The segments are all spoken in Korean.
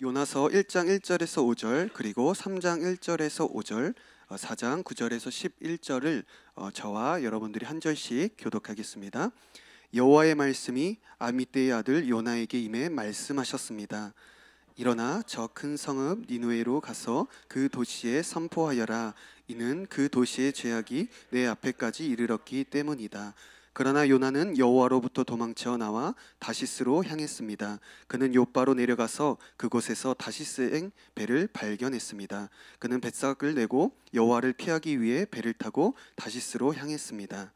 요나서 1장 1절에서 5절, 그리고 3장 1절에서 5절, 4장 9절에서 11절을 저와 여러분들이 한 절씩 교독하겠습니다. 여호와의 말씀이 아미떼의 아들 요나에게 임해 말씀하셨습니다. 일어나 저 큰 성읍 니느웨로 가서 그 도시에 선포하여라. 이는 그 도시의 죄악이 내 앞에까지 이르렀기 때문이다. 그러나 요나는 여호와로부터 도망쳐 나와 다시스로 향했습니다. 그는 요바로 내려가서 그곳에서 다시스행 배를 발견했습니다. 그는 뱃삭을 내고 여호와를 피하기 위해 배를 타고 다시스로 향했습니다.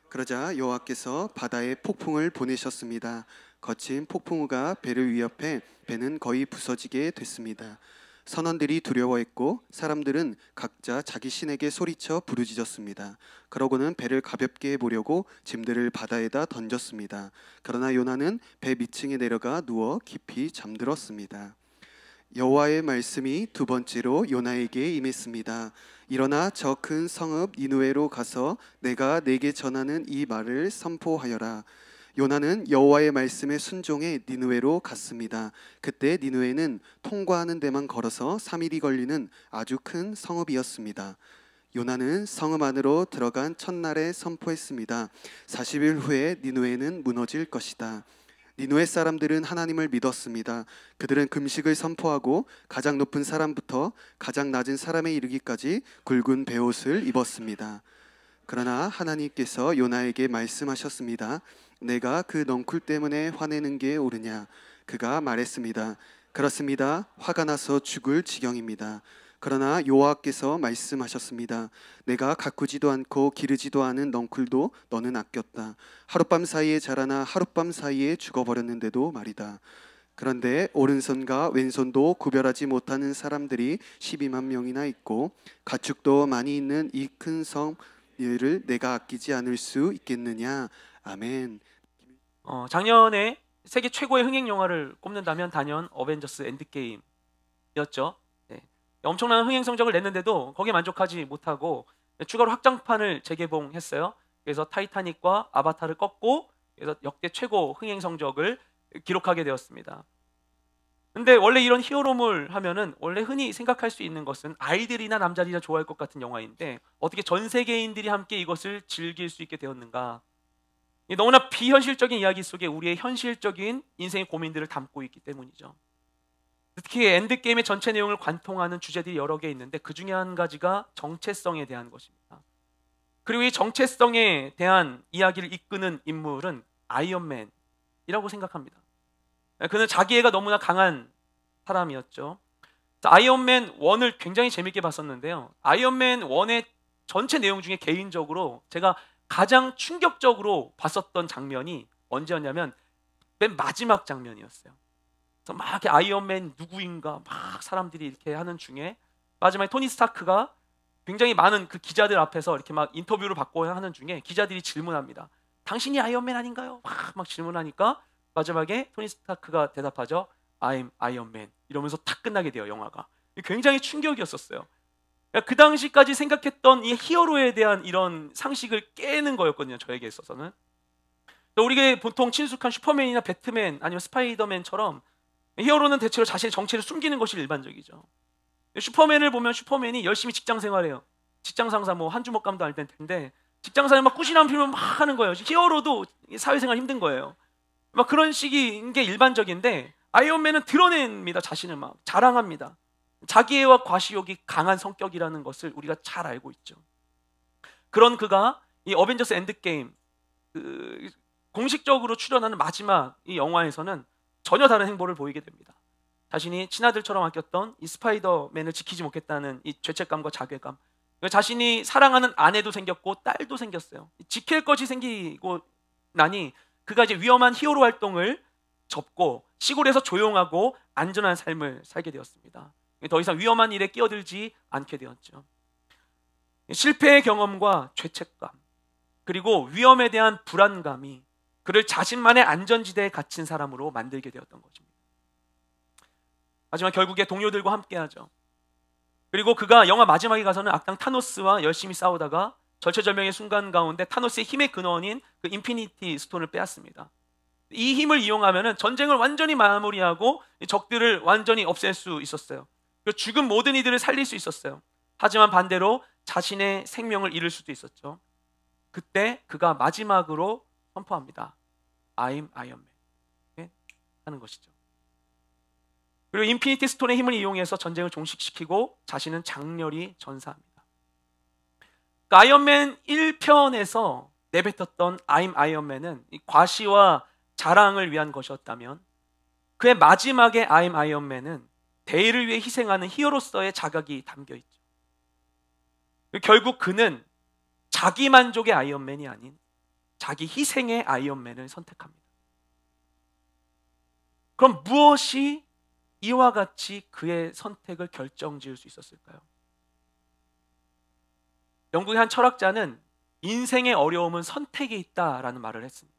그러자 여호와께서 바다에 폭풍을 보내셨습니다. 거친 폭풍우가 배를 위협해 배는 거의 부서지게 됐습니다. 선원들이 두려워했고 사람들은 각자 자기 신에게 소리쳐 부르짖었습니다. 그러고는 배를 가볍게 해보려고 짐들을 바다에다 던졌습니다. 그러나 요나는 배 밑층에 내려가 누워 깊이 잠들었습니다. 여호와의 말씀이 두 번째로 요나에게 임했습니다. 일어나 저 큰 성읍 니느웨로 가서 내가 네게 전하는 이 말을 선포하여라. 요나는 여호와의 말씀에 순종해 니느웨로 갔습니다. 그때 니느웨는 통과하는 데만 걸어서 3일이 걸리는 아주 큰 성읍이었습니다. 요나는 성읍 안으로 들어간 첫날에 선포했습니다. 40일 후에 니느웨는 무너질 것이다. 니느웨 사람들은 하나님을 믿었습니다. 그들은 금식을 선포하고 가장 높은 사람부터 가장 낮은 사람에 이르기까지 굵은 베옷을 입었습니다. 그러나 하나님께서 요나에게 말씀하셨습니다. 내가 그 넝쿨 때문에 화내는 게 옳으냐? 그가 말했습니다. 그렇습니다. 화가 나서 죽을 지경입니다. 그러나 여호와께서 말씀하셨습니다. 내가 가꾸지도 않고 기르지도 않은 넝쿨도 너는 아꼈다. 하룻밤 사이에 자라나 하룻밤 사이에 죽어버렸는데도 말이다. 그런데 오른손과 왼손도 구별하지 못하는 사람들이 12만 명이나 있고 가축도 많이 있는 이 큰 성을 내가 아끼지 않을 수 있겠느냐? 아멘. 작년에 세계 최고의 흥행 영화를 꼽는다면 단연 어벤져스 엔드게임이었죠. 네. 엄청난 흥행 성적을 냈는데도 거기에 만족하지 못하고 추가로 확장판을 재개봉했어요. 그래서 타이타닉과 아바타를 꺾고 그래서 역대 최고 흥행 성적을 기록하게 되었습니다. 근데 원래 이런 히어로물 하면은 원래 흔히 생각할 수 있는 것은 아이들이나 남자들이나 좋아할 것 같은 영화인데 어떻게 전 세계인들이 함께 이것을 즐길 수 있게 되었는가? 너무나 비현실적인 이야기 속에 우리의 현실적인 인생의 고민들을 담고 있기 때문이죠. 특히 엔드게임의 전체 내용을 관통하는 주제들이 여러 개 있는데 그 중에 한 가지가 정체성에 대한 것입니다. 그리고 이 정체성에 대한 이야기를 이끄는 인물은 아이언맨이라고 생각합니다. 그는 자기애가 너무나 강한 사람이었죠. 아이언맨 1을 굉장히 재밌게 봤었는데요. 아이언맨 1의 전체 내용 중에 개인적으로 제가 가장 충격적으로 봤었던 장면이 언제였냐면 맨 마지막 장면이었어요. 그래서 막 이렇게 아이언맨 누구인가 막 사람들이 이렇게 하는 중에 마지막에 토니 스타크가 굉장히 많은 그 기자들 앞에서 이렇게 막 인터뷰를 받고 하는 중에 기자들이 질문합니다. 당신이 아이언맨 아닌가요? 막 질문하니까 마지막에 토니 스타크가 대답하죠. I'm 아이언맨 이러면서 탁 끝나게 돼요, 영화가. 굉장히 충격이었었어요. 그 당시까지 생각했던 이 히어로에 대한 이런 상식을 깨는 거였거든요, 저에게 있어서는. 우리가 보통 친숙한 슈퍼맨이나 배트맨 아니면 스파이더맨처럼 히어로는 대체로 자신의 정체를 숨기는 것이 일반적이죠. 슈퍼맨을 보면 슈퍼맨이 열심히 직장 생활해요. 직장 상사 뭐 한 주먹감도 안 될 텐데 직장 생활 막 꾸지람 피우면 막 하는 거예요. 히어로도 사회생활 힘든 거예요. 막 그런 식인 게 일반적인데 아이언맨은 드러냅니다. 자신을 막 자랑합니다. 자기애와 과시욕이 강한 성격이라는 것을 우리가 잘 알고 있죠. 그런 그가 이 어벤져스 엔드게임 공식적으로 출연하는 마지막 이 영화에서는 전혀 다른 행보를 보이게 됩니다. 자신이 친아들처럼 아꼈던 이 스파이더맨을 지키지 못했다는 이 죄책감과 자괴감, 자신이 사랑하는 아내도 생겼고 딸도 생겼어요. 지킬 것이 생기고 나니 그가 이제 위험한 히어로 활동을 접고 시골에서 조용하고 안전한 삶을 살게 되었습니다. 더 이상 위험한 일에 끼어들지 않게 되었죠. 실패의 경험과 죄책감 그리고 위험에 대한 불안감이 그를 자신만의 안전지대에 갇힌 사람으로 만들게 되었던 것입니다. 하지만 결국에 동료들과 함께하죠. 그리고 그가 영화 마지막에 가서는 악당 타노스와 열심히 싸우다가 절체절명의 순간 가운데 타노스의 힘의 근원인 그 인피니티 스톤을 빼앗습니다. 이 힘을 이용하면은 전쟁을 완전히 마무리하고 적들을 완전히 없앨 수 있었어요. 그리고 죽은 모든 이들을 살릴 수 있었어요. 하지만 반대로 자신의 생명을 잃을 수도 있었죠. 그때 그가 마지막으로 선포합니다. I'm Iron Man 하는 것이죠. 그리고 인피니티 스톤의 힘을 이용해서 전쟁을 종식시키고 자신은 장렬히 전사합니다. 그러니까 아이언맨 1편에서 내뱉었던 I'm Iron Man은 과시와 자랑을 위한 것이었다면 그의 마지막에 I'm Iron Man은 대의를 위해 희생하는 히어로서의 자각이 담겨있죠. 결국 그는 자기 만족의 아이언맨이 아닌 자기 희생의 아이언맨을 선택합니다. 그럼 무엇이 이와 같이 그의 선택을 결정지을 수 있었을까요? 영국의 한 철학자는 인생의 어려움은 선택에 있다라는 말을 했습니다.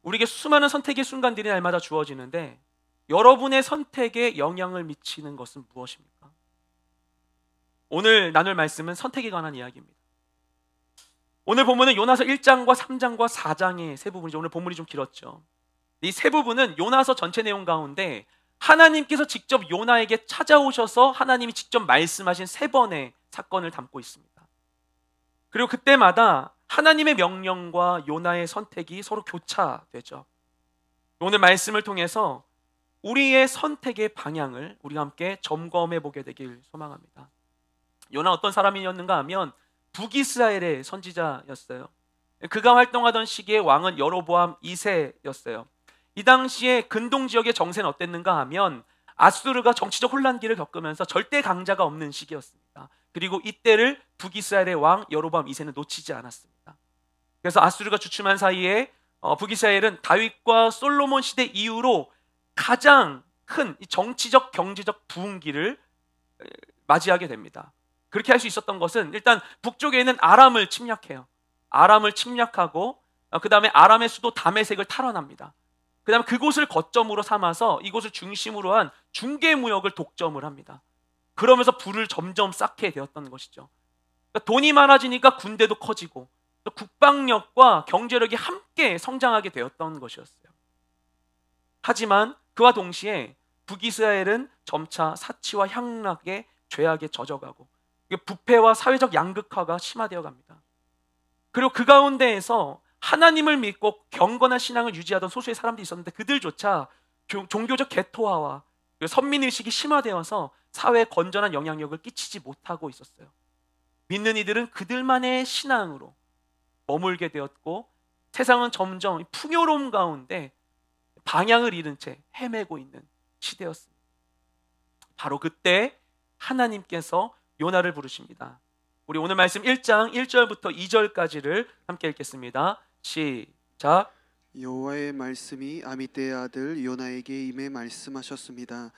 우리에게 수많은 선택의 순간들이 날마다 주어지는데 여러분의 선택에 영향을 미치는 것은 무엇입니까? 오늘 나눌 말씀은 선택에 관한 이야기입니다. 오늘 본문은 요나서 1장과 3장과 4장의 세 부분이죠. 오늘 본문이 좀 길었죠. 이 세 부분은 요나서 전체 내용 가운데 하나님께서 직접 요나에게 찾아오셔서 하나님이 직접 말씀하신 3번의 사건을 담고 있습니다. 그리고 그때마다 하나님의 명령과 요나의 선택이 서로 교차되죠. 오늘 말씀을 통해서 우리의 선택의 방향을 우리가 함께 점검해 보게 되길 소망합니다. 요나 어떤 사람이었는가 하면 북이스라엘의 선지자였어요. 그가 활동하던 시기에 왕은 여로보암 2세였어요. 이 당시에 근동 지역의 정세는 어땠는가 하면 아수르가 정치적 혼란기를 겪으면서 절대 강자가 없는 시기였습니다. 그리고 이때를 북이스라엘의 왕 여로보암 2세는 놓치지 않았습니다. 그래서 아수르가 주춤한 사이에 북이스라엘은 다윗과 솔로몬 시대 이후로 가장 큰 정치적 경제적 부흥기를 맞이하게 됩니다. 그렇게 할 수 있었던 것은 일단 북쪽에 있는 아람을 침략해요. 아람을 침략하고 그 다음에 아람의 수도 다메섹을 탈환합니다. 그 다음에 그곳을 거점으로 삼아서 이곳을 중심으로 한 중개무역을 독점을 합니다. 그러면서 부를 점점 쌓게 되었던 것이죠. 그러니까 돈이 많아지니까 군대도 커지고 또 국방력과 경제력이 함께 성장하게 되었던 것이었어요. 하지만 그와 동시에 북이스라엘은 점차 사치와 향락의 죄악에 젖어가고 부패와 사회적 양극화가 심화되어 갑니다. 그리고 그 가운데에서 하나님을 믿고 경건한 신앙을 유지하던 소수의 사람들이 있었는데 그들조차 종교적 개토화와 선민의식이 심화되어서 사회에 건전한 영향력을 끼치지 못하고 있었어요. 믿는 이들은 그들만의 신앙으로 머물게 되었고 세상은 점점 풍요로움 가운데 방향을 잃은 채 헤매고 있는 시대였습니다. 바로 그때 하나님께서 요나를 부르십니다. 우리 오늘 말씀 1장 1절부터 2절까지를 함께 읽겠습니다. 시작. 여호와의 말씀이 아미떼의 아들 요나에게 임해 말씀하셨습니다.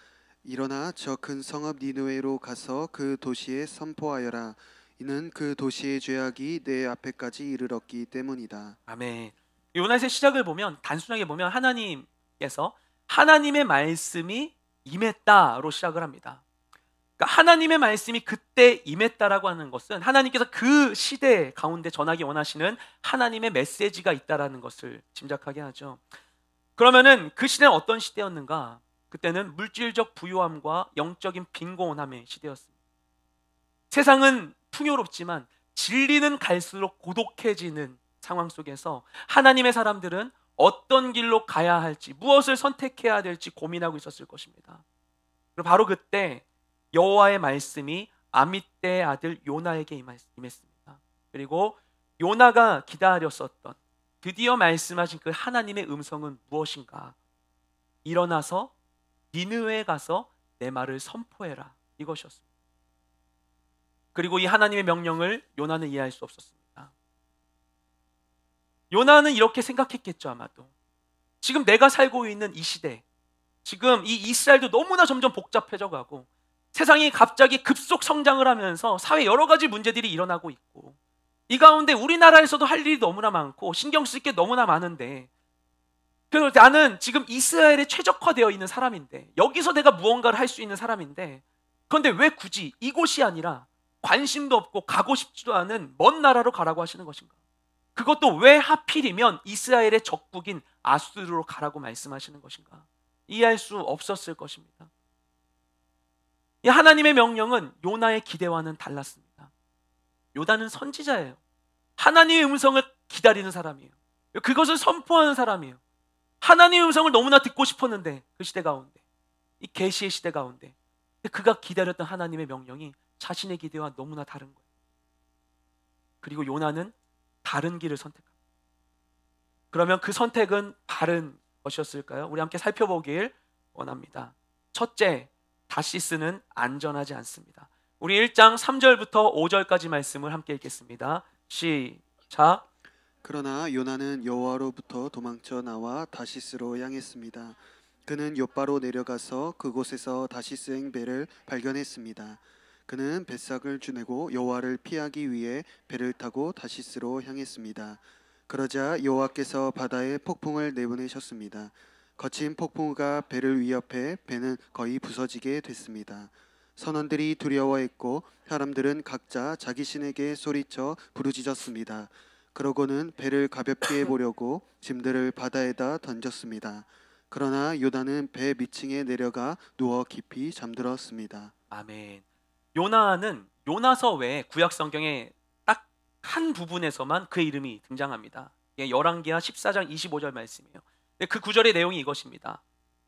일어나 저 큰 성읍 니느웨로 가서 그 도시에 선포하여라. 이는 그 도시의 죄악이 내 앞에까지 이르렀기 때문이다. 아멘. 요나의 시작을 보면 단순하게 보면 하나님께서 하나님의 말씀이 임했다로 시작을 합니다. 그러니까 하나님의 말씀이 그때 임했다라고 하는 것은 하나님께서 그 시대 가운데 전하기 원하시는 하나님의 메시지가 있다라는 것을 짐작하게 하죠. 그러면은 그 시대는 어떤 시대였는가? 그때는 물질적 부유함과 영적인 빈곤함의 시대였습니다. 세상은 풍요롭지만 진리는 갈수록 고독해지는 상황 속에서 하나님의 사람들은 어떤 길로 가야 할지, 무엇을 선택해야 될지 고민하고 있었을 것입니다. 그리고 바로 그때 여호와의 말씀이 아미떼의 아들 요나에게 임했습니다. 그리고 요나가 기다렸었던 드디어 말씀하신 그 하나님의 음성은 무엇인가? 일어나서 니느웨에 가서 내 말을 선포해라. 이것이었습니다. 그리고 이 하나님의 명령을 요나는 이해할 수 없었습니다. 요나는 이렇게 생각했겠죠. 아마도 지금 내가 살고 있는 이 시대, 지금 이 이스라엘도 너무나 점점 복잡해져 가고 세상이 갑자기 급속 성장을 하면서 사회 여러 가지 문제들이 일어나고 있고 이 가운데 우리나라에서도 할 일이 너무나 많고 신경 쓸 게 너무나 많은데 그래서 나는 지금 이스라엘에 최적화되어 있는 사람인데 여기서 내가 무언가를 할 수 있는 사람인데 그런데 왜 굳이 이곳이 아니라 관심도 없고 가고 싶지도 않은 먼 나라로 가라고 하시는 것인가? 그것도 왜 하필이면 이스라엘의 적국인 아수르로 가라고 말씀하시는 것인가? 이해할 수 없었을 것입니다. 이 하나님의 명령은 요나의 기대와는 달랐습니다. 요나는 선지자예요. 하나님의 음성을 기다리는 사람이에요. 그것을 선포하는 사람이에요. 하나님의 음성을 너무나 듣고 싶었는데, 그 시대 가운데, 이 계시의 시대 가운데 그가 기다렸던 하나님의 명령이 자신의 기대와 너무나 다른 거예요. 그리고 요나는 다른 길을 선택합니다. 그러면 그 선택은 바른 것이었을까요? 우리 함께 살펴보길 원합니다. 첫째, 다시스는 안전하지 않습니다. 우리 1장 3절부터 5절까지 말씀을 함께 읽겠습니다. 시작. 그러나 요나는 여호와로부터 도망쳐 나와 다시스로 향했습니다. 그는 욥바로 내려가서 그곳에서 다시스행 배를 발견했습니다. 그는 뱃삭을 주내고 여호와를 피하기 위해 배를 타고 다시스로 향했습니다. 그러자 여호와께서 바다에 폭풍을 내보내셨습니다. 거친 폭풍우가 배를 위협해 배는 거의 부서지게 됐습니다. 선원들이 두려워했고 사람들은 각자 자기 신에게 소리쳐 부르짖었습니다. 그러고는 배를 가볍게 해보려고 짐들을 바다에다 던졌습니다. 그러나 요나는 배 밑층에 내려가 누워 깊이 잠들었습니다. 아멘. 요나는 요나서 외에 구약 성경에 딱 한 부분에서만 그의 이름이 등장합니다. 열왕기하 14장 25절 말씀이에요. 그 구절의 내용이 이것입니다.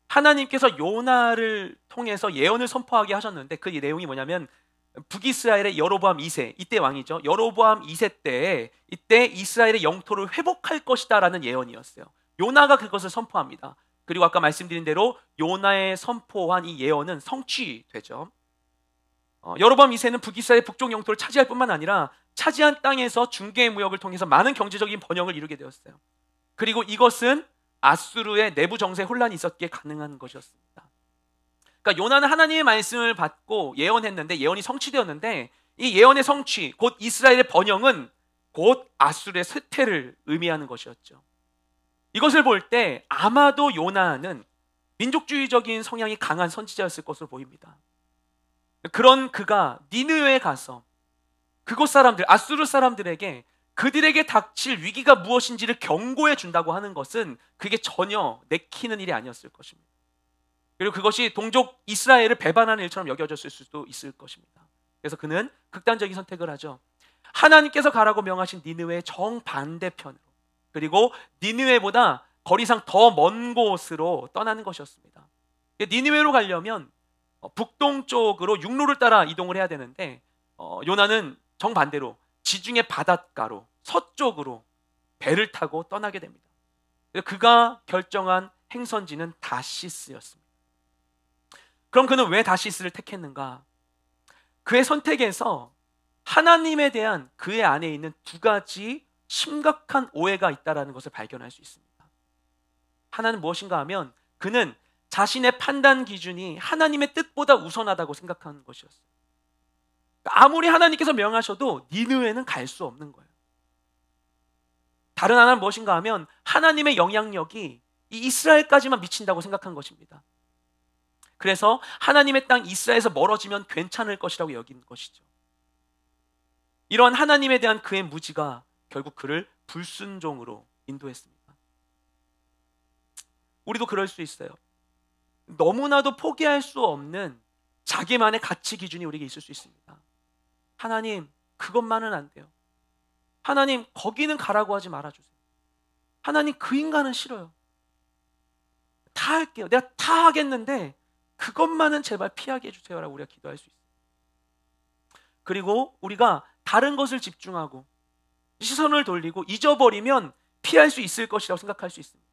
하나님께서 요나를 통해서 예언을 선포하게 하셨는데 그 내용이 뭐냐면 북이스라엘의 여로보암 2세, 이때 왕이죠. 여로보암 2세 때 이때 이스라엘의 영토를 회복할 것이다 라는 예언이었어요. 요나가 그것을 선포합니다. 그리고 아까 말씀드린 대로 요나의 선포한 이 예언은 성취되죠. 여로보암 2세는 북이스라엘 북쪽 영토를 차지할 뿐만 아니라 차지한 땅에서 중개 무역을 통해서 많은 경제적인 번영을 이루게 되었어요. 그리고 이것은 아수르의 내부 정세 혼란이 있었기에 가능한 것이었습니다. 그러니까 요나는 하나님의 말씀을 받고 예언했는데 예언이 성취되었는데 이 예언의 성취, 곧 이스라엘의 번영은 곧 아수르의 쇠퇴를 의미하는 것이었죠. 이것을 볼 때 아마도 요나는 민족주의적인 성향이 강한 선지자였을 것으로 보입니다. 그런 그가 니느웨에 가서 그곳 사람들, 아수르 사람들에게 그들에게 닥칠 위기가 무엇인지를 경고해 준다고 하는 것은 그게 전혀 내키는 일이 아니었을 것입니다. 그리고 그것이 동족 이스라엘을 배반하는 일처럼 여겨졌을 수도 있을 것입니다. 그래서 그는 극단적인 선택을 하죠. 하나님께서 가라고 명하신 니느웨의 정반대편으로, 그리고 니느웨보다 거리상 더 먼 곳으로 떠나는 것이었습니다. 니느웨로 가려면 북동쪽으로 육로를 따라 이동을 해야 되는데 요나는 정반대로 지중해 바닷가로 서쪽으로 배를 타고 떠나게 됩니다. 그가 결정한 행선지는 다시스였습니다. 그럼 그는 왜 다시스를 택했는가? 그의 선택에서 하나님에 대한 그의 안에 있는 두 가지 심각한 오해가 있다는 것을 발견할 수 있습니다. 하나는 무엇인가 하면 그는 자신의 판단 기준이 하나님의 뜻보다 우선하다고 생각하는 것이었어요. 아무리 하나님께서 명하셔도 니느웨는 갈 수 없는 거예요. 다른 하나는 무엇인가 하면 하나님의 영향력이 이 이스라엘까지만 미친다고 생각한 것입니다. 그래서 하나님의 땅 이스라엘에서 멀어지면 괜찮을 것이라고 여긴 것이죠. 이러한 하나님에 대한 그의 무지가 결국 그를 불순종으로 인도했습니다. 우리도 그럴 수 있어요. 너무나도 포기할 수 없는 자기만의 가치 기준이 우리에게 있을 수 있습니다. 하나님, 그것만은 안 돼요. 하나님, 거기는 가라고 하지 말아주세요. 하나님, 그 인간은 싫어요. 다 할게요. 내가 다 하겠는데 그것만은 제발 피하게 해주세요 라고 우리가 기도할 수 있어요. 그리고 우리가 다른 것을 집중하고 시선을 돌리고 잊어버리면 피할 수 있을 것이라고 생각할 수 있습니다.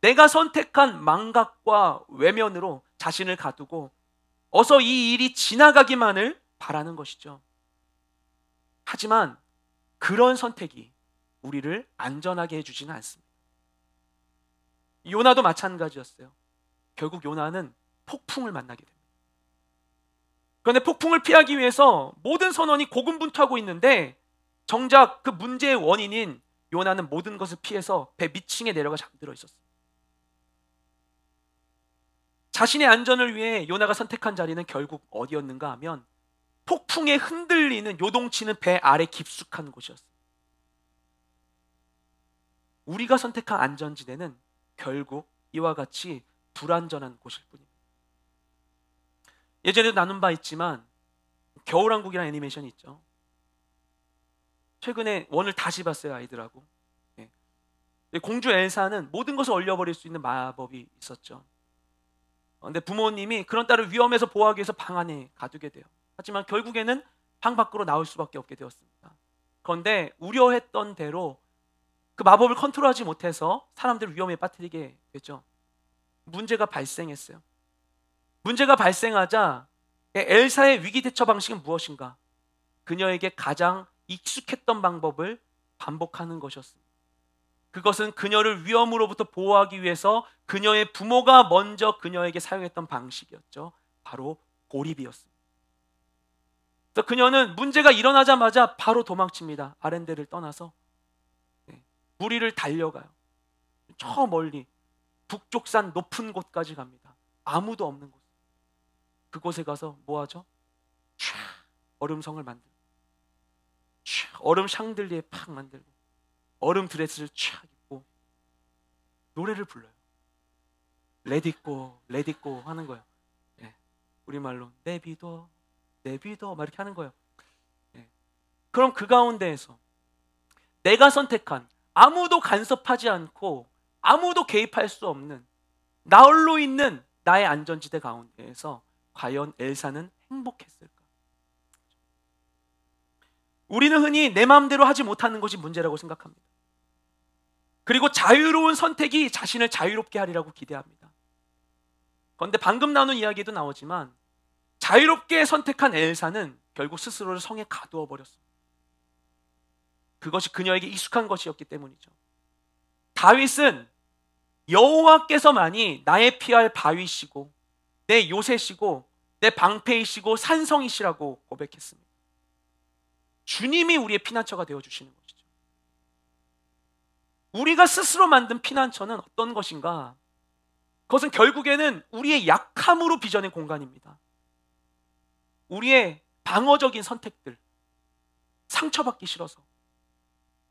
내가 선택한 망각과 외면으로 자신을 가두고 어서 이 일이 지나가기만을 바라는 것이죠. 하지만 그런 선택이 우리를 안전하게 해주지는 않습니다. 요나도 마찬가지였어요. 결국 요나는 폭풍을 만나게 됩니다. 그런데 폭풍을 피하기 위해서 모든 선원이 고군분투하고 있는데 정작 그 문제의 원인인 요나는 모든 것을 피해서 배 밑층에 내려가 잠들어 있었습니다. 자신의 안전을 위해 요나가 선택한 자리는 결국 어디였는가 하면 폭풍에 흔들리는 요동치는 배 아래 깊숙한 곳이었습니다. 우리가 선택한 안전지대는 결국 이와 같이 불안전한 곳일 뿐입니다. 예전에도 나눈 바 있지만 겨울왕국이라는 애니메이션이 있죠. 최근에 원을 다시 봤어요, 아이들하고. 공주 엘사는 모든 것을 얼려버릴 수 있는 마법이 있었죠. 근데 부모님이 그런 딸을 위험에서 보호하기 위해서 방 안에 가두게 돼요. 하지만 결국에는 방 밖으로 나올 수밖에 없게 되었습니다. 그런데 우려했던 대로 그 마법을 컨트롤하지 못해서 사람들을 위험에 빠뜨리게 되죠. 문제가 발생했어요. 문제가 발생하자 엘사의 위기 대처 방식은 무엇인가? 그녀에게 가장 익숙했던 방법을 반복하는 것이었습니다. 그것은 그녀를 위험으로부터 보호하기 위해서 그녀의 부모가 먼저 그녀에게 사용했던 방식이었죠. 바로 고립이었습니다. 그래서 그녀는 문제가 일어나자마자 바로 도망칩니다. 아렌데를 떠나서 무리를 달려가요. 저 멀리 북쪽산 높은 곳까지 갑니다. 아무도 없는 곳. 그곳에 가서 뭐 하죠? 얼음성을 만들고 얼음 샹들리에 팍 만들고 얼음 드레스를 촥 입고 노래를 불러요. 레디꼬 레디꼬 하는 거예요. 우리말로 내비둬 내비둬 막 이렇게 하는 거예요. 그럼 그 가운데에서 내가 선택한 아무도 간섭하지 않고 아무도 개입할 수 없는 나 홀로 있는 나의 안전지대 가운데에서 과연 엘사는 행복했을까? 우리는 흔히 내 마음대로 하지 못하는 것이 문제라고 생각합니다. 그리고 자유로운 선택이 자신을 자유롭게 하리라고 기대합니다. 그런데 방금 나눈 이야기도 나오지만 자유롭게 선택한 엘사는 결국 스스로를 성에 가두어 버렸습니다. 그것이 그녀에게 익숙한 것이었기 때문이죠. 다윗은 여호와께서만이 나의 피할 바위시고 내 요새시고 내 방패이시고 산성이시라고 고백했습니다. 주님이 우리의 피난처가 되어주시는 것이죠. 우리가 스스로 만든 피난처는 어떤 것인가? 그것은 결국에는 우리의 약함으로 빚어낸 공간입니다. 우리의 방어적인 선택들, 상처받기 싫어서,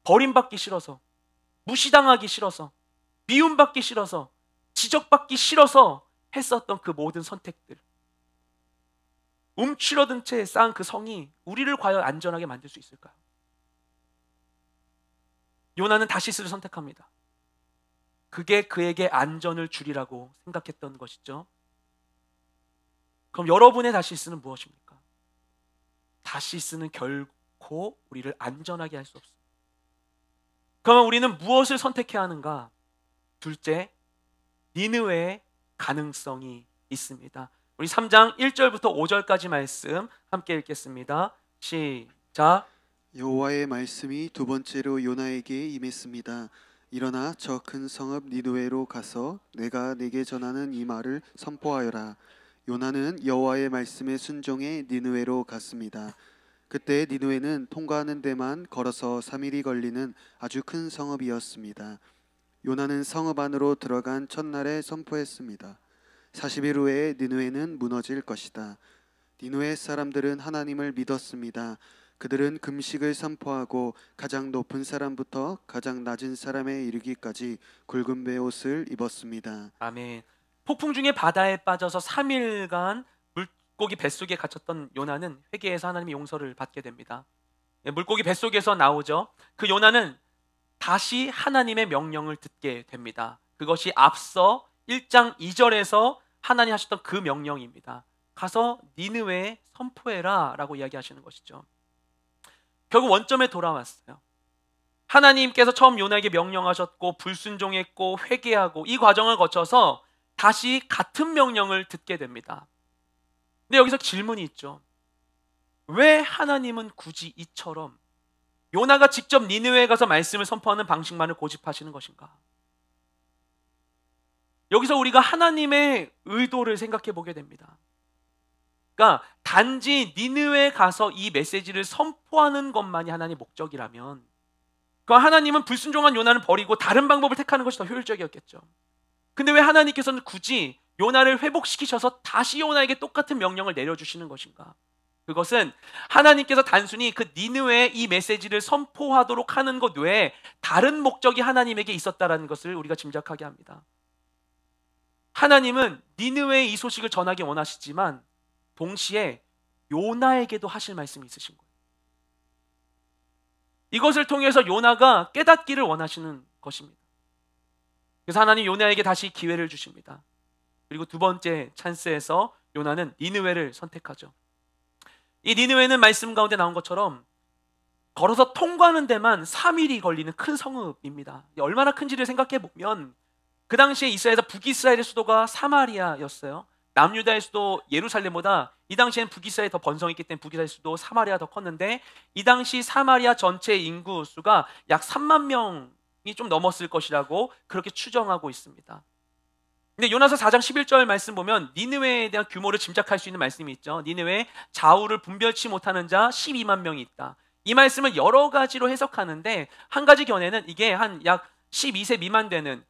버림받기 싫어서, 무시당하기 싫어서, 미움받기 싫어서, 지적받기 싫어서 했었던 그 모든 선택들, 움츠러든 채 쌓은 그 성이 우리를 과연 안전하게 만들 수 있을까요? 요나는 다시스를 선택합니다. 그게 그에게 안전을 주리라고 생각했던 것이죠. 그럼 여러분의 다시스는 무엇입니까? 다시스는 결코 우리를 안전하게 할 수 없습니다. 그러면 우리는 무엇을 선택해야 하는가? 둘째, 니느웨의 가능성이 있습니다. 우리 3장 1절부터 5절까지 말씀 함께 읽겠습니다. 시작. 여호와의 말씀이 두 번째로 요나에게 임했습니다. 일어나 저 큰 성읍 니느웨로 가서 내가 네게 전하는 이 말을 선포하여라. 요나는 여호와의 말씀에 순종해 니느웨로 갔습니다. 그때 니느웨는 통과하는 데만 걸어서 3일이 걸리는 아주 큰 성읍이었습니다. 요나는 성읍 안으로 들어간 첫날에 선포했습니다. 40일 후에 니느웨는 무너질 것이다. 니느웨 사람들은 하나님을 믿었습니다. 그들은 금식을 선포하고 가장 높은 사람부터 가장 낮은 사람에 이르기까지 굵은 베옷을 입었습니다. 아멘. 폭풍 중에 바다에 빠져서 3일간 물고기 뱃속에 갇혔던 요나는 회개해서 하나님의 용서를 받게 됩니다. 물고기 뱃속에서 나오죠. 그 요나는 다시 하나님의 명령을 듣게 됩니다. 그것이 앞서 1장 2절에서 하나님 하셨던 그 명령입니다. 가서 니느웨에 선포해라 라고 이야기하시는 것이죠. 결국 원점에 돌아왔어요. 하나님께서 처음 요나에게 명령하셨고 불순종했고 회개하고 이 과정을 거쳐서 다시 같은 명령을 듣게 됩니다. 근데 여기서 질문이 있죠. 왜 하나님은 굳이 이처럼 요나가 직접 니느웨에 가서 말씀을 선포하는 방식만을 고집하시는 것인가? 여기서 우리가 하나님의 의도를 생각해 보게 됩니다. 그러니까 단지 니느웨에 가서 이 메시지를 선포하는 것만이 하나님의 목적이라면 그럼 하나님은 불순종한 요나를 버리고 다른 방법을 택하는 것이 더 효율적이었겠죠. 근데 왜 하나님께서는 굳이 요나를 회복시키셔서 다시 요나에게 똑같은 명령을 내려주시는 것인가? 그것은 하나님께서 단순히 그 니느웨에 이 메시지를 선포하도록 하는 것 외에 다른 목적이 하나님에게 있었다라는 것을 우리가 짐작하게 합니다. 하나님은 니느웨에 이 소식을 전하기 원하시지만 동시에 요나에게도 하실 말씀이 있으신 거예요. 이것을 통해서 요나가 깨닫기를 원하시는 것입니다. 그래서 하나님 요나에게 다시 기회를 주십니다. 그리고 두 번째 찬스에서 요나는 니느웨를 선택하죠. 이 니느웨는 말씀 가운데 나온 것처럼 걸어서 통과하는 데만 3일이 걸리는 큰 성읍입니다. 얼마나 큰지를 생각해 보면 그 당시에 이스라엘에서 북이스라엘의 수도가 사마리아였어요. 남유다의 수도 예루살렘보다 이 당시에는 북이스라엘이 더 번성했기 때문에 북이스라엘 수도 사마리아가 더 컸는데 이 당시 사마리아 전체 인구 수가 약 3만 명이 좀 넘었을 것이라고 그렇게 추정하고 있습니다. 근데 요나서 4장 11절 말씀 보면 니느웨에 대한 규모를 짐작할 수 있는 말씀이 있죠. 니느웨에 좌우를 분별치 못하는 자 12만 명이 있다. 이 말씀을 여러 가지로 해석하는데 한 가지 견해는 이게 한 약 12세 미만 되는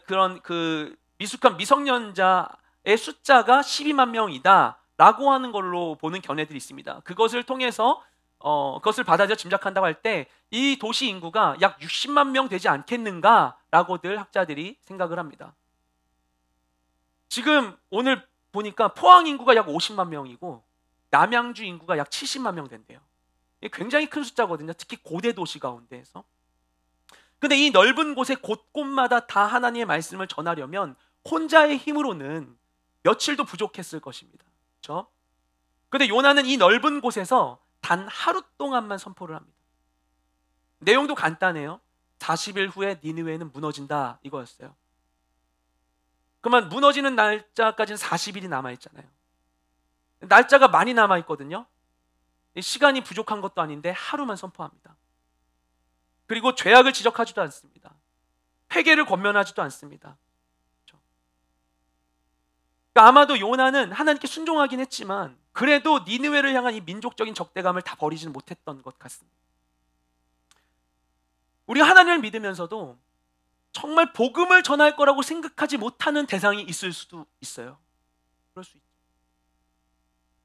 그런 그 미숙한 미성년자의 숫자가 12만 명이다 라고 하는 걸로 보는 견해들이 있습니다. 그것을 통해서 그것을 받아들여 짐작한다고 할 때 이 도시 인구가 약 60만 명 되지 않겠는가 라고들 학자들이 생각을 합니다. 지금 오늘 보니까 포항 인구가 약 50만 명이고 남양주 인구가 약 70만 명 된대요. 굉장히 큰 숫자거든요. 특히 고대 도시 가운데에서. 근데 이 넓은 곳에 곳곳마다 다 하나님의 말씀을 전하려면 혼자의 힘으로는 며칠도 부족했을 것입니다. 그렇죠? 근데 요나는 이 넓은 곳에서 단 하루 동안만 선포를 합니다. 내용도 간단해요. 40일 후에 니느웨는 무너진다 이거였어요. 그러면 무너지는 날짜까지는 40일이 남아있잖아요. 날짜가 많이 남아있거든요. 시간이 부족한 것도 아닌데 하루만 선포합니다. 그리고 죄악을 지적하지도 않습니다. 회개를 권면하지도 않습니다. 그렇죠? 그러니까 아마도 요나는 하나님께 순종하긴 했지만 그래도 니느웨를 향한 이 민족적인 적대감을 다 버리지는 못했던 것 같습니다. 우리가 하나님을 믿으면서도 정말 복음을 전할 거라고 생각하지 못하는 대상이 있을 수도 있어요. 그럴 수 있죠.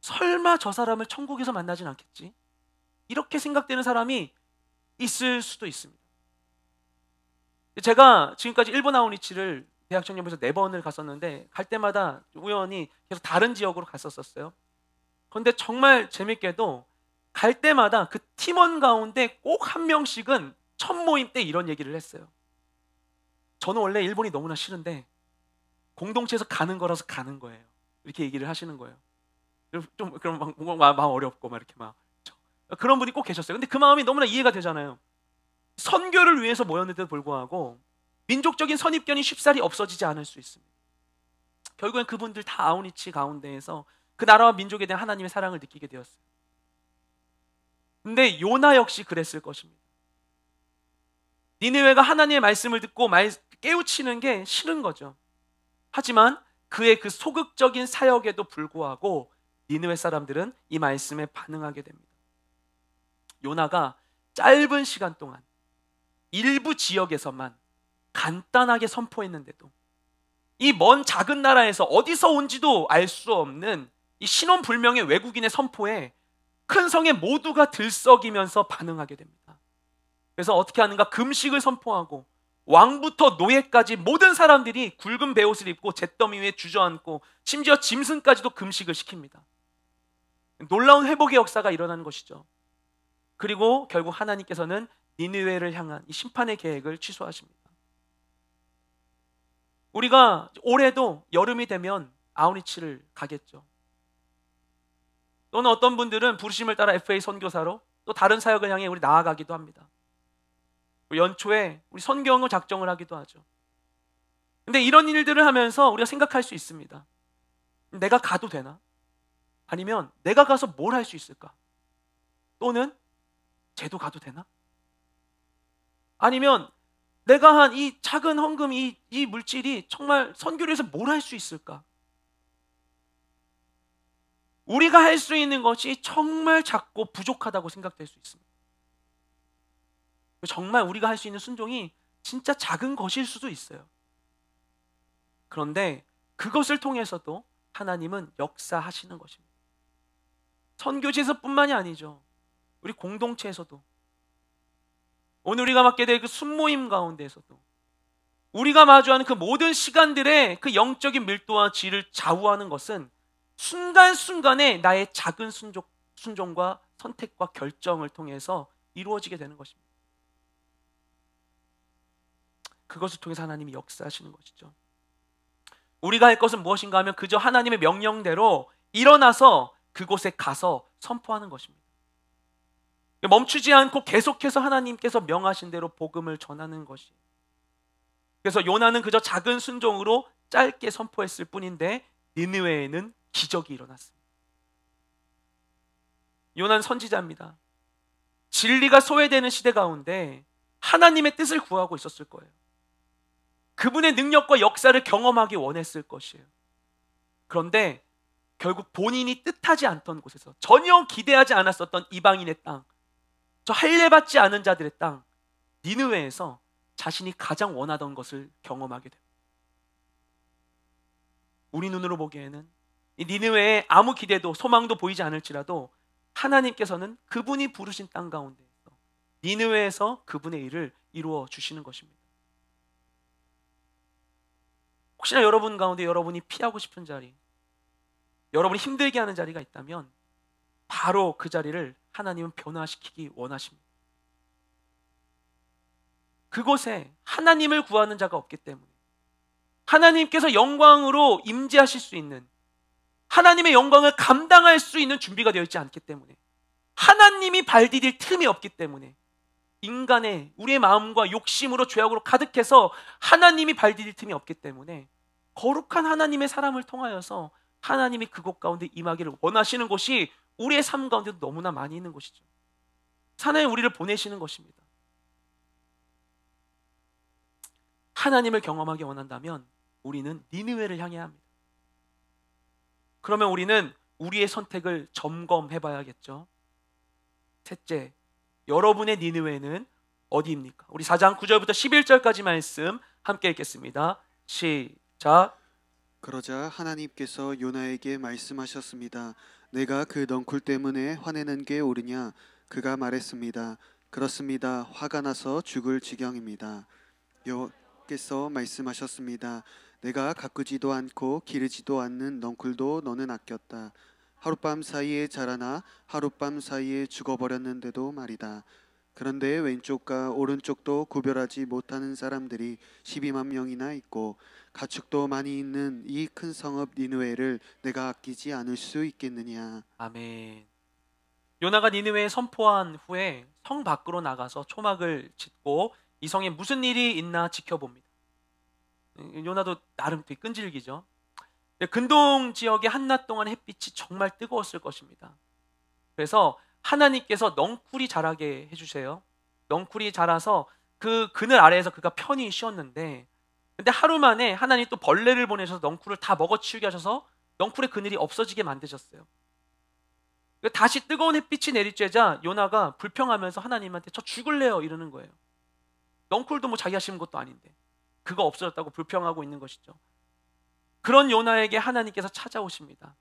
설마 저 사람을 천국에서 만나진 않겠지? 이렇게 생각되는 사람이 있을 수도 있습니다. 제가 지금까지 일본 아웃리치를 대학 청년부에서 4번을 갔었는데 갈 때마다 우연히 계속 다른 지역으로 갔었어요. 그런데 정말 재밌게도 갈 때마다 그 팀원 가운데 꼭 한 명씩은 첫 모임 때 이런 얘기를 했어요. 저는 원래 일본이 너무나 싫은데 공동체에서 가는 거라서 가는 거예요. 이렇게 얘기를 하시는 거예요. 좀 그런 마음 어렵고 막 이렇게 막 그런 분이 꼭 계셨어요. 근데 그 마음이 너무나 이해가 되잖아요. 선교를 위해서 모였는데도 불구하고 민족적인 선입견이 쉽사리 없어지지 않을 수 있습니다. 결국엔 그분들 다 아우니치 가운데에서 그 나라와 민족에 대한 하나님의 사랑을 느끼게 되었어요. 근데 요나 역시 그랬을 것입니다. 니느웨가 하나님의 말씀을 듣고 깨우치는 게 싫은 거죠. 하지만 그의 그 소극적인 사역에도 불구하고 니느웨 사람들은 이 말씀에 반응하게 됩니다. 요나가 짧은 시간 동안 일부 지역에서만 간단하게 선포했는데도 이 먼 작은 나라에서 어디서 온지도 알 수 없는 이 신원불명의 외국인의 선포에 큰 성의 모두가 들썩이면서 반응하게 됩니다. 그래서 어떻게 하는가? 금식을 선포하고 왕부터 노예까지 모든 사람들이 굵은 베옷을 입고 잿더미 위에 주저앉고 심지어 짐승까지도 금식을 시킵니다. 놀라운 회복의 역사가 일어나는 것이죠. 그리고 결국 하나님께서는 니느웨를 향한 이 심판의 계획을 취소하십니다. 우리가 올해도 여름이 되면 아우니치를 가겠죠. 또는 어떤 분들은 부르심을 따라 FA 선교사로 또 다른 사역을 향해 우리 나아가기도 합니다. 연초에 우리 선교원을 작정을 하기도 하죠. 근데 이런 일들을 하면서 우리가 생각할 수 있습니다. 내가 가도 되나? 아니면 내가 가서 뭘 할 수 있을까? 또는 쟤도 가도 되나? 아니면 내가 한 이 작은 헌금, 이 물질이 정말 선교를 해서 뭘 할 수 있을까? 우리가 할 수 있는 것이 정말 작고 부족하다고 생각될 수 있습니다. 정말 우리가 할 수 있는 순종이 진짜 작은 것일 수도 있어요. 그런데 그것을 통해서도 하나님은 역사하시는 것입니다. 선교지에서뿐만이 아니죠. 우리 공동체에서도, 오늘 우리가 맡게 될 그 순모임 가운데에서도, 우리가 마주하는 그 모든 시간들의 그 영적인 밀도와 질을 좌우하는 것은 순간순간에 나의 작은 순종과 선택과 결정을 통해서 이루어지게 되는 것입니다. 그것을 통해서 하나님이 역사하시는 것이죠. 우리가 할 것은 무엇인가 하면 그저 하나님의 명령대로 일어나서 그곳에 가서 선포하는 것입니다. 멈추지 않고 계속해서 하나님께서 명하신 대로 복음을 전하는 것이. 그래서 요나는 그저 작은 순종으로 짧게 선포했을 뿐인데 니느웨에는 기적이 일어났습니다. 요나는 선지자입니다. 진리가 소외되는 시대 가운데 하나님의 뜻을 구하고 있었을 거예요. 그분의 능력과 역사를 경험하기 원했을 것이에요. 그런데 결국 본인이 뜻하지 않던 곳에서, 전혀 기대하지 않았었던 이방인의 땅, 저 할례받지 않은 자들의 땅 니느웨에서 자신이 가장 원하던 것을 경험하게 됩니다. 우리 눈으로 보기에는 이 니느웨에 아무 기대도 소망도 보이지 않을지라도 하나님께서는 그분이 부르신 땅 가운데에서 니느웨에서 그분의 일을 이루어 주시는 것입니다. 혹시나 여러분 가운데 여러분이 피하고 싶은 자리, 여러분이 힘들게 하는 자리가 있다면 바로 그 자리를 하나님은 변화시키기 원하십니다. 그곳에 하나님을 구하는 자가 없기 때문에, 하나님께서 영광으로 임재하실 수 있는, 하나님의 영광을 감당할 수 있는 준비가 되어 있지 않기 때문에, 하나님이 발디딜 틈이 없기 때문에, 인간의 우리의 마음과 욕심으로 죄악으로 가득해서 하나님이 발디딜 틈이 없기 때문에 거룩한 하나님의 사람을 통하여서 하나님이 그곳 가운데 임하기를 원하시는 곳이 우리의 삶 가운데도 너무나 많이 있는 곳이죠. 하나님 우리를 보내시는 것입니다. 하나님을 경험하기 원한다면 우리는 니느웨를 향해야 합니다. 그러면 우리는 우리의 선택을 점검해 봐야겠죠. 셋째, 여러분의 니느웨는 어디입니까? 우리 4장 9절부터 11절까지 말씀 함께 읽겠습니다. 시작. 그러자 하나님께서 요나에게 말씀하셨습니다. 내가 그 넝쿨 때문에 화내는 게 옳으냐? 그가 말했습니다. 그렇습니다. 화가 나서 죽을 지경입니다. 여호와께서 말씀하셨습니다. 내가 가꾸지도 않고 기르지도 않는 넝쿨도 너는 아꼈다. 하룻밤 사이에 자라나 하룻밤 사이에 죽어버렸는데도 말이다. 그런데 왼쪽과 오른쪽도 구별하지 못하는 사람들이 12만 명이나 있고 가축도 많이 있는 이 큰 성읍 니느웨를 내가 아끼지 않을 수 있겠느냐. 아멘. 요나가 니느웨에 선포한 후에 성 밖으로 나가서 초막을 짓고 이 성에 무슨 일이 있나 지켜봅니다. 요나도 나름 되게 끈질기죠. 근동 지역의 한낮 동안 햇빛이 정말 뜨거웠을 것입니다. 그래서 하나님께서 넝쿨이 자라게 해주세요. 넝쿨이 자라서 그 그늘 아래에서 그가 편히 쉬었는데, 근데 하루 만에 하나님 또 벌레를 보내셔서 넝쿨을 다 먹어치우게 하셔서 넝쿨의 그늘이 없어지게 만드셨어요. 다시 뜨거운 햇빛이 내리쬐자 요나가 불평하면서 하나님한테 저 죽을래요 이러는 거예요. 넝쿨도 뭐 자기가 심은 것도 아닌데 그거 없어졌다고 불평하고 있는 것이죠. 그런 요나에게 하나님께서 찾아오십니다.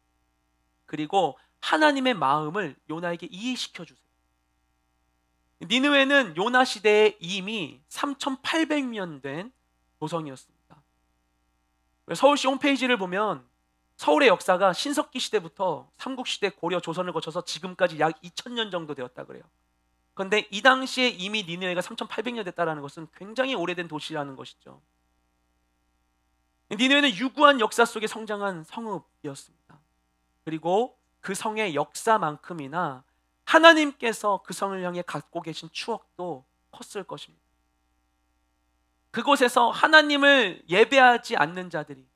그리고 하나님의 마음을 요나에게 이해시켜 주세요. 니느웨는 요나 시대에 이미 3800년 된 도성이었습니다. 서울시 홈페이지를 보면 서울의 역사가 신석기 시대부터 삼국시대, 고려, 조선을 거쳐서 지금까지 약 2000년 정도 되었다 그래요. 그런데 이 당시에 이미 니느웨가 3800년 됐다는 것은 굉장히 오래된 도시라는 것이죠. 니느웨는 유구한 역사 속에 성장한 성읍이었습니다. 그리고 그 성의 역사만큼이나 하나님께서 그 성을 향해 갖고 계신 추억도 컸을 것입니다. 그곳에서 하나님을 예배하지 않는 자들이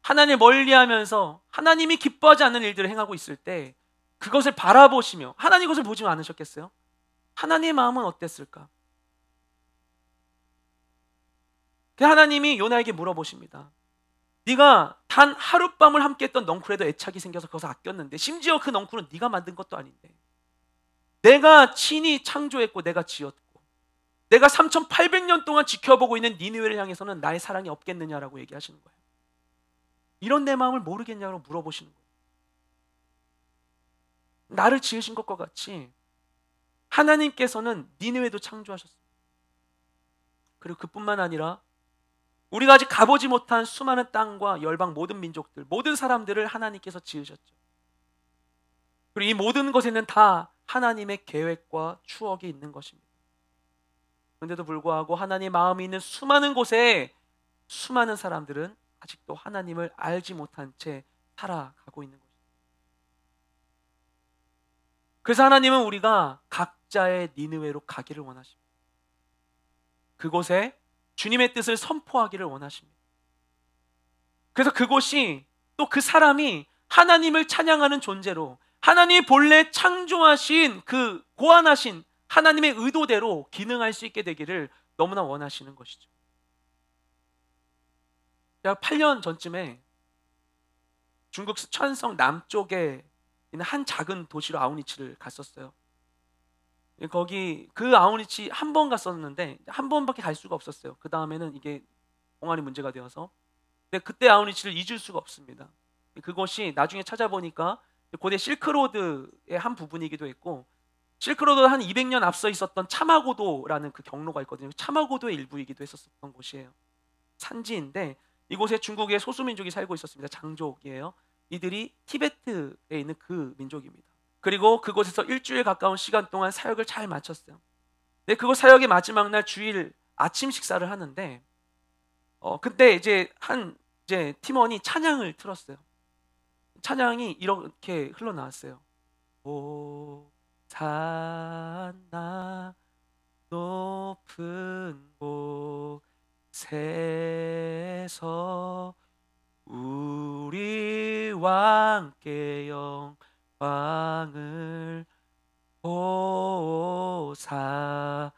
하나님을 멀리하면서 하나님이 기뻐하지 않는 일들을 행하고 있을 때 그것을 바라보시며, 하나님 그것을 보지 않으셨겠어요? 하나님의 마음은 어땠을까? 그 하나님이 요나에게 물어보십니다. 네가 단 하룻밤을 함께했던 넝쿨에도 애착이 생겨서 그것을 아꼈는데, 심지어 그 넝쿨은 네가 만든 것도 아닌데 내가 친히 창조했고 내가 지었고 내가 3800년 동안 지켜보고 있는 니느웨를 향해서는 나의 사랑이 없겠느냐라고 얘기하시는 거예요. 이런 내 마음을 모르겠냐고 물어보시는 거예요. 나를 지으신 것과 같이 하나님께서는 니느웨도 창조하셨습니다. 그리고 그뿐만 아니라 우리가 아직 가보지 못한 수많은 땅과 열방 모든 민족들, 모든 사람들을 하나님께서 지으셨죠. 그리고 이 모든 것에는 다 하나님의 계획과 추억이 있는 것입니다. 그런데도 불구하고 하나님의 마음이 있는 수많은 곳에 수많은 사람들은 아직도 하나님을 알지 못한 채 살아가고 있는 것입니다. 그래서 하나님은 우리가 각자의 니느웨로 가기를 원하십니다. 그곳에 주님의 뜻을 선포하기를 원하십니다. 그래서 그곳이 또 그 사람이 하나님을 찬양하는 존재로 하나님이 본래 창조하신 그 고안하신 하나님의 의도대로 기능할 수 있게 되기를 너무나 원하시는 것이죠. 제가 8년 전쯤에 중국 스촨성 남쪽에 있는 한 작은 도시로 아우니치를 갔었어요. 거기 그 아우니치 한 번 갔었는데 한 번밖에 갈 수가 없었어요. 그 다음에는 이게 공안이 문제가 되어서. 근데 그때 아우니치를 잊을 수가 없습니다. 그것이 나중에 찾아보니까 고대 실크로드의 한 부분이기도 했고, 실크로드 한 200년 앞서 있었던 차마고도라는 그 경로가 있거든요. 차마고도의 일부이기도 했었던 곳이에요. 산지인데 이곳에 중국의 소수민족이 살고 있었습니다. 장족이에요. 이들이 티베트에 있는 그 민족입니다. 그리고 그곳에서 일주일 가까운 시간 동안 사역을 잘 마쳤어요. 네, 그곳 사역의 마지막 날 주일 아침 식사를 하는데 그때 이제 팀원이 찬양을 틀었어요. 찬양이 이렇게 흘러나왔어요. 호산나 높은 곳에서 우리 왕께 영광을 호산나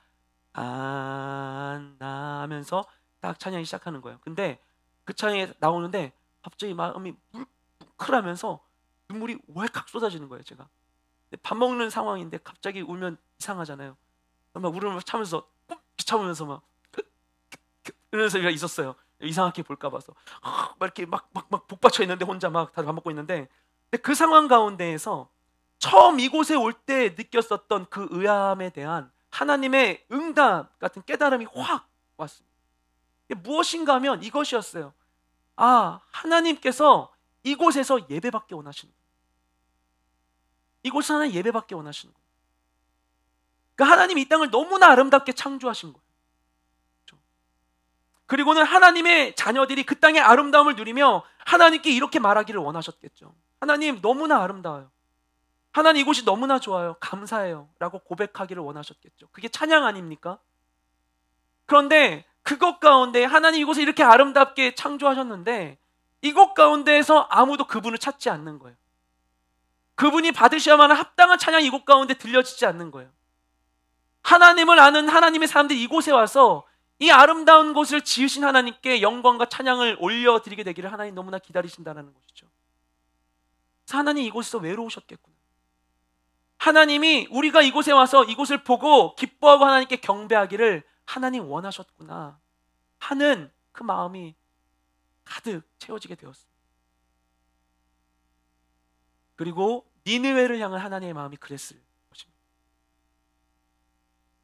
하면서 딱 찬양이 시작하는 거예요. 근데 그 찬양이 나오는데 갑자기 마음이 뭉클하면서 눈물이 왈칵 쏟아지는 거예요. 제가 밥 먹는 상황인데 갑자기 울면 이상하잖아요. 막 울음을 참으면서 꾹 참으면서 막 이런 소리가 있었어요. 이상하게 볼까 봐서 막 이렇게 막 복받쳐 있는데 혼자 막 다들 밥 먹고 있는데, 근데 그 상황 가운데에서 처음 이곳에 올 때 느꼈었던 그 의함에 대한 하나님의 응답 같은 깨달음이 확 왔습니다. 이게 무엇인가 하면 이것이었어요. 아, 하나님께서 이곳에서 예배받기 원하시는 거예요. 이곳에서 하나님 예배받기 원하시는 거예요. 그러니까 하나님이 이 땅을 너무나 아름답게 창조하신 거예요. 그렇죠? 그리고는 하나님의 자녀들이 그 땅의 아름다움을 누리며 하나님께 이렇게 말하기를 원하셨겠죠. 하나님 너무나 아름다워요. 하나님 이곳이 너무나 좋아요. 감사해요. 라고 고백하기를 원하셨겠죠. 그게 찬양 아닙니까? 그런데 그것 가운데 하나님 이곳을 이렇게 아름답게 창조하셨는데 이곳 가운데에서 아무도 그분을 찾지 않는 거예요. 그분이 받으셔야만 하는 합당한 찬양이 이곳 가운데 들려지지 않는 거예요. 하나님을 아는 하나님의 사람들이 이곳에 와서 이 아름다운 곳을 지으신 하나님께 영광과 찬양을 올려드리게 되기를 하나님 너무나 기다리신다는 것이죠. 그래서 하나님 이곳에서 외로우셨겠구나. 하나님이 우리가 이곳에 와서 이곳을 보고 기뻐하고 하나님께 경배하기를 하나님 원하셨구나 하는 그 마음이 가득 채워지게 되었습니다. 그리고 니느웨를 향한 하나님의 마음이 그랬을 것입니다.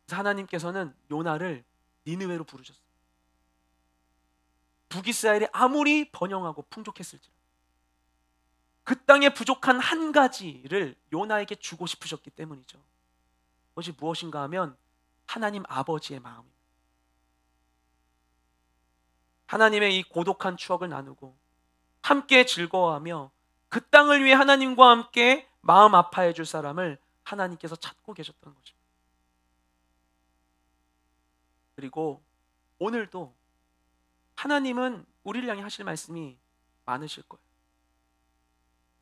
그래서 하나님께서는 요나를 니느웨로 부르셨어요. 북이스라엘이 아무리 번영하고 풍족했을지라도 그 땅에 부족한 한 가지를 요나에게 주고 싶으셨기 때문이죠. 그것이 무엇인가 하면 하나님 아버지의 마음입니다. 하나님의 이 고독한 추억을 나누고 함께 즐거워하며 그 땅을 위해 하나님과 함께 마음 아파해 줄 사람을 하나님께서 찾고 계셨던 것입니다. 그리고 오늘도 하나님은 우리를 향해 하실 말씀이 많으실 거예요.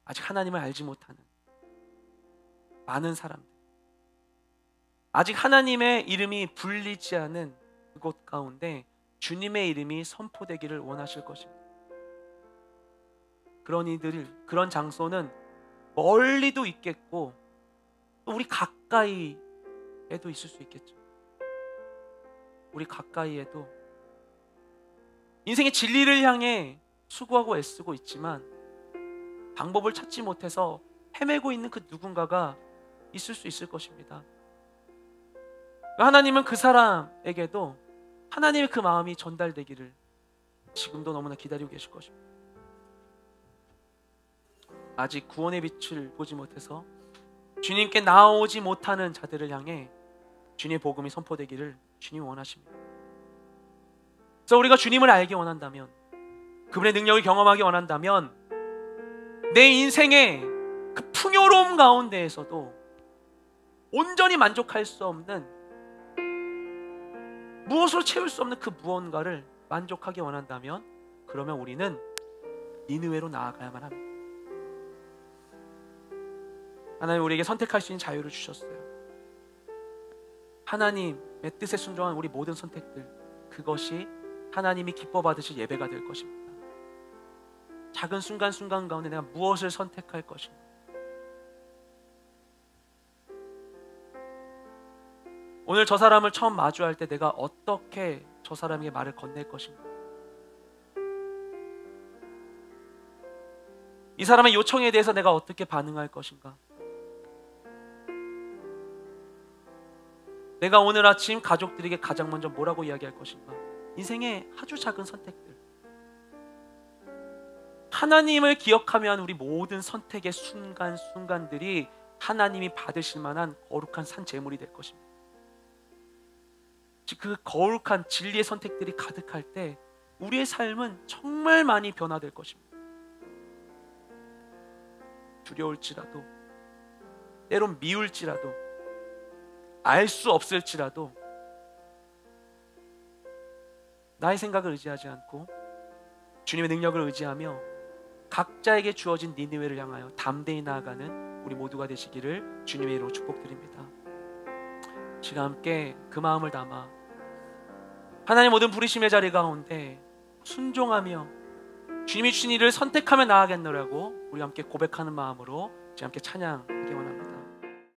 아직 하나님을 알지 못하는 많은 사람들, 아직 하나님의 이름이 불리지 않은 그곳 가운데 주님의 이름이 선포되기를 원하실 것입니다. 그런 이들, 그런 장소는 멀리도 있겠고 또 우리 가까이에도 있을 수 있겠죠. 우리 가까이에도 인생의 진리를 향해 수고하고 애쓰고 있지만 방법을 찾지 못해서 헤매고 있는 그 누군가가 있을 수 있을 것입니다. 하나님은 그 사람에게도 하나님의 그 마음이 전달되기를 지금도 너무나 기다리고 계실 것입니다. 아직 구원의 빛을 보지 못해서 주님께 나오지 못하는 자들을 향해 주님의 복음이 선포되기를 주님이 원하십니다. 그래서 우리가 주님을 알기 원한다면, 그분의 능력을 경험하기 원한다면, 내 인생의 그 풍요로움 가운데에서도 온전히 만족할 수 없는, 무엇으로 채울 수 없는 그 무언가를 만족하기 원한다면, 그러면 우리는 니느웨로 나아가야만 합니다. 하나님 우리에게 선택할 수 있는 자유를 주셨어요. 하나님의 뜻에 순종한 우리 모든 선택들, 그것이 하나님이 기뻐 받으실 예배가 될 것입니다. 작은 순간순간 가운데 내가 무엇을 선택할 것인가, 오늘 저 사람을 처음 마주할 때 내가 어떻게 저 사람에게 말을 건넬 것인가, 이 사람의 요청에 대해서 내가 어떻게 반응할 것인가, 내가 오늘 아침 가족들에게 가장 먼저 뭐라고 이야기할 것인가. 인생의 아주 작은 선택들, 하나님을 기억하며 한 우리 모든 선택의 순간순간들이 하나님이 받으실 만한 거룩한 산 제물이 될 것입니다. 그 거룩한 진리의 선택들이 가득할 때 우리의 삶은 정말 많이 변화될 것입니다. 두려울지라도, 때론 미울지라도, 알 수 없을지라도 나의 생각을 의지하지 않고 주님의 능력을 의지하며 각자에게 주어진 니느웨를 향하여 담대히 나아가는 우리 모두가 되시기를 주님의 이름으로 축복드립니다. 지금 함께 그 마음을 담아 하나님 모든 부르심의 자리 가운데 순종하며 주님이 주신 일을 선택하며 나아가겠노라고 우리 함께 고백하는 마음으로 지금 함께 찬양하기 원합니다.